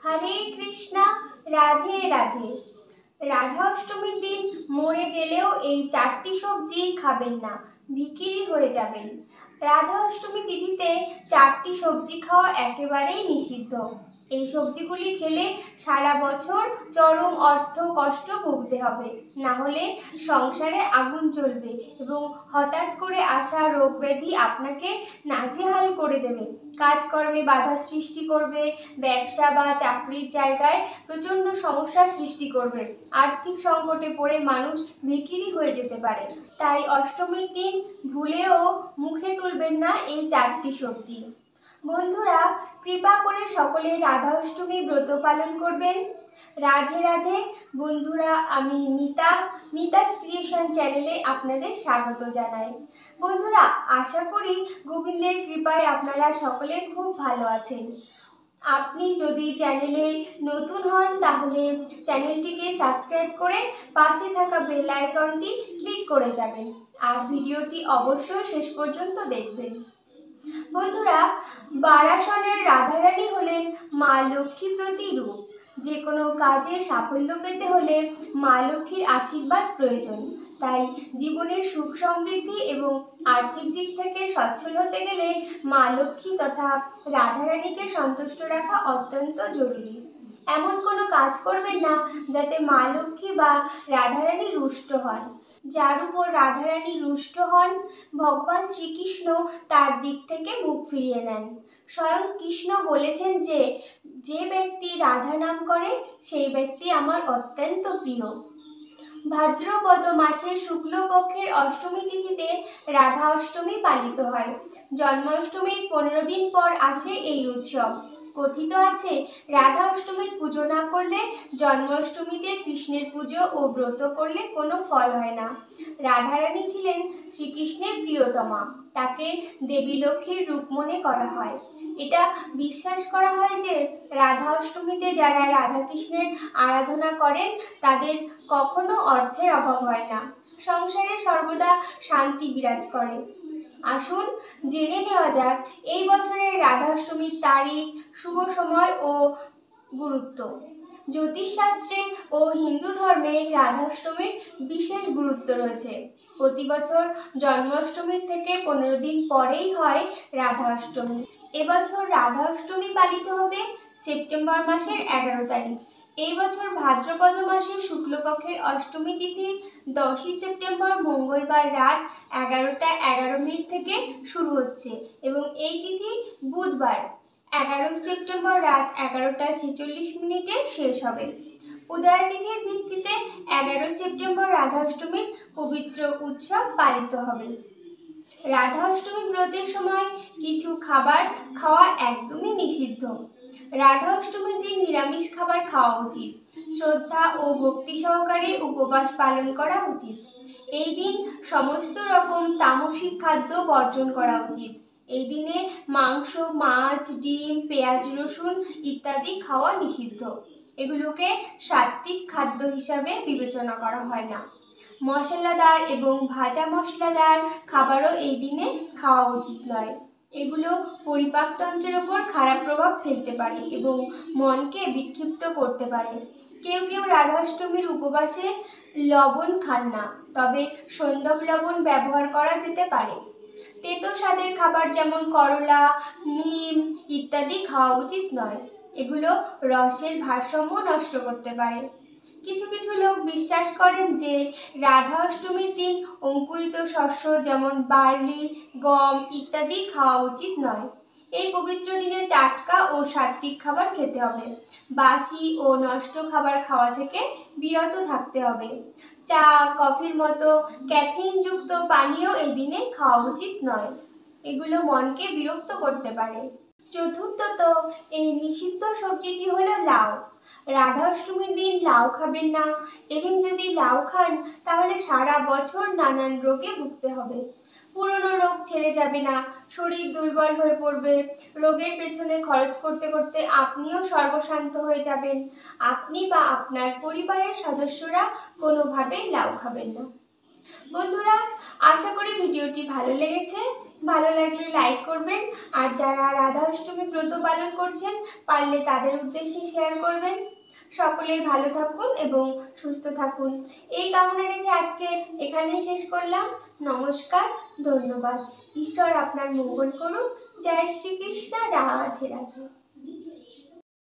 হরে কৃষ্ণা, রাধে রাধে। রাধা অষ্টমীর দিন মরে গেলেও এই 4টি সবজি খাবেন না, ভিখিরি হয়ে যাবেন। রাধা অষ্টমী তিথিতে 4টি সবজি খাওয়া একেবারেই নিষিদ্ধ। এই সবজিগুলি খেলে সারা বছর চরম অর্থ কষ্ট ভুগতে হবে, না হলে সংসারে আগুন জ্বলবে এবং হঠাৎ করে আসা রোগ ব্যাধি আপনাকে নাজেহাল করে দেবে। কাজকর্মে বাধা সৃষ্টি করবে, ব্যবসা বা চাকরির জায়গায় প্রচণ্ড সমস্যার সৃষ্টি করবে, আর্থিক সংকটে পড়ে মানুষ ভিখিরি হয়ে যেতে পারে। তাই অষ্টমীর দিন ভুলেও মুখে তুলবেন না এই 4টি সবজি। বন্ধুরা, কৃপা করে সকলে রাধা অষ্টমী ব্রত পালন করবেন। রাধে রাধে। বন্ধুরা, আমি মিতাস ক্রিয়েশন চ্যানেলে আপনাদের স্বাগত জানাই। বন্ধুরা, আশা করি গোবিন্দের কৃপায় আপনারা সকলে খুব ভালো আছেন। আপনি যদি চ্যানেলে নতুন হন তাহলে চ্যানেলটিকে সাবস্ক্রাইব করে পাশে থাকা বেল আইকনটি ক্লিক করে যাবেন আর ভিডিওটি অবশ্যই শেষ পর্যন্ত দেখবেন। বন্ধুরা, বারাসনের রাধারানী হলেন মা লক্ষ্মী প্রতিরূপ। যে কোনো কাজে সাফল্য পেতে হলে মা লক্ষ্মীর আশীর্বাদ প্রয়োজন। তাই জীবনের সুখ সমৃদ্ধি এবং আর্থিক দিক থেকে সচ্ছল হতে গেলে মা লক্ষ্মী তথা রাধারানীকে সন্তুষ্ট রাখা অত্যন্ত জরুরি। এমন কোনো কাজ করবেন না যাতে মা লক্ষ্মী বা রাধারানী রুষ্ট হন। যার উপর রাধারানী রুষ্ট হন, ভগবান শ্রীকৃষ্ণ তার দিক থেকে মুখ ফিরিয়ে নেন। স্বয়ং কৃষ্ণ বলেছেন যে যে ব্যক্তি রাধা নাম করে সেই ব্যক্তি আমার অত্যন্ত প্রিয়। ভাদ্রপদ মাসের শুক্লপক্ষের অষ্টমী তিথিতে রাধা অষ্টমী পালিত হয়। জন্মাষ্টমীর 15 দিন পর আসে এই উৎসব। কথিত আছে, রাধা অষ্টমীর পুজো না করলে জন্মাষ্টমীতে কৃষ্ণের পুজো ও ব্রত করলে কোনো ফল হয় না। রাধারানী ছিলেন শ্রীকৃষ্ণের প্রিয়তমা, তাকে দেবী লক্ষ্মীর রূপ মনে করা হয়। এটা বিশ্বাস করা হয় যে রাধা অষ্টমীতে যারা রাধাকৃষ্ণের আরাধনা করেন তাদের কখনো অর্থের অভাব হয় না, সংসারে সর্বদা শান্তি বিরাজ করে। আসুন জেনে নেওয়া যাক এই বছরের রাধা অষ্টমীর তারিখ, শুভ সময় ও গুরুত্ব। জ্যোতিষশাস্ত্রে ও হিন্দু ধর্মে রাধা অষ্টমীর বিশেষ গুরুত্ব রয়েছে। প্রতি বছর জন্মাষ্টমীর থেকে 15 দিন পরেই হয় রাধা অষ্টমী। এবছর রাধা অষ্টমী পালিত হবে সেপ্টেম্বর মাসের 11 তারিখ। এই বছর ভাদ্রপদ মাসের শুক্লপক্ষের অষ্টমী তিথি 10ই সেপ্টেম্বর মঙ্গলবার রাত 11টা 11 মিনিট থেকে শুরু হচ্ছে এবং এই তিথি বুধবার 11 সেপ্টেম্বর রাত 11টা 46 মিনিটে শেষ হবে। উদয় তিথির ভিত্তিতে 11 সেপ্টেম্বর রাধা অষ্টমীর পবিত্র উৎসব পালিত হবে। রাধা অষ্টমী ব্রতের সময় কিছু খাবার খাওয়া একদমই নিষিদ্ধ। রাধা অষ্টমীর দিন নিরামিষ খাবার খাওয়া উচিত। শ্রদ্ধা ও ভক্তি সহকারে উপবাস পালন করা উচিত। এই দিন সমস্ত রকম তামসিক খাদ্য বর্জন করা উচিত। এই দিনে মাংস, মাছ, ডিম, পেঁয়াজ, রসুন ইত্যাদি খাওয়া নিষিদ্ধ। এগুলোকে সাত্ত্বিক খাদ্য হিসাবে বিবেচনা করা হয় না। মশলাদার এবং ভাজা মশলাদার খাবারও এই দিনে খাওয়া উচিত নয়। এগুলো পরিপাকতন্ত্রের ওপর খারাপ প্রভাব ফেলতে পারে এবং মনকে বিক্ষিপ্ত করতে পারে। কেউ কেউ রাধা অষ্টমীর উপবাসে লবণ খান না, তবে সন্দব লবণ ব্যবহার করা যেতে পারে। তেতো স্বাদের খাবার যেমন করলা, নিম ইত্যাদি খাওয়া উচিত নয়। এগুলো রসের ভারসাম্য নষ্ট করতে পারে। কিছু কিছু লোক বিশ্বাস করেন যে রাধা অষ্টমীর দিন অঙ্কুরিত শস্য যেমন বার্লি, গম ইত্যাদি খাওয়া উচিত নয়। এই পবিত্র দিনে টাটকা ও সাত্ত্বিক খাবার খেতে হবে। বাসি ও নষ্ট খাবার খাওয়া থেকে বিরত থাকতে হবে। চা, কফির মতো ক্যাফিনযুক্ত পানীয় এই দিনে খাওয়া উচিত নয়। এগুলো মনকে বিরক্ত করতে পারে। চতুর্থত, এই নিষিদ্ধ সবজিটি হলো লাউ। রাধা অষ্টমীর দিন লাউ খাবেন না। এদিন যদি লাউ খান তাহলে সারা বছর নানান রোগে ভুগতে হবে। পুরনো রোগ ছেড়ে যাবে না, শরীর দুর্বল হয়ে পড়বে। রোগের পেছনে খরচ করতে করতে আপনিও সর্বশান্ত হয়ে যাবেন। আপনি বা আপনার পরিবারের সদস্যরা কোনোভাবেই লাউ খাবেন না। বন্ধুরা, আশা করি ভিডিওটি ভালো লেগেছে। ভালো লাগলে লাইক করবেন, আর যারা রাধা অষ্টমী ব্রত পালন করছেন পারলে তাদের উদ্দেশ্যে শেয়ার করবেন। সকলেই ভালো থাকুন এবং সুস্থ থাকুন, এই কামনা রেখে আজকে এখানেই শেষ করলাম। নমস্কার, ধন্যবাদ। ঈশ্বর আপনার মঙ্গল করুন। জয় শ্রীকৃষ্ণ। রাধে রাধে।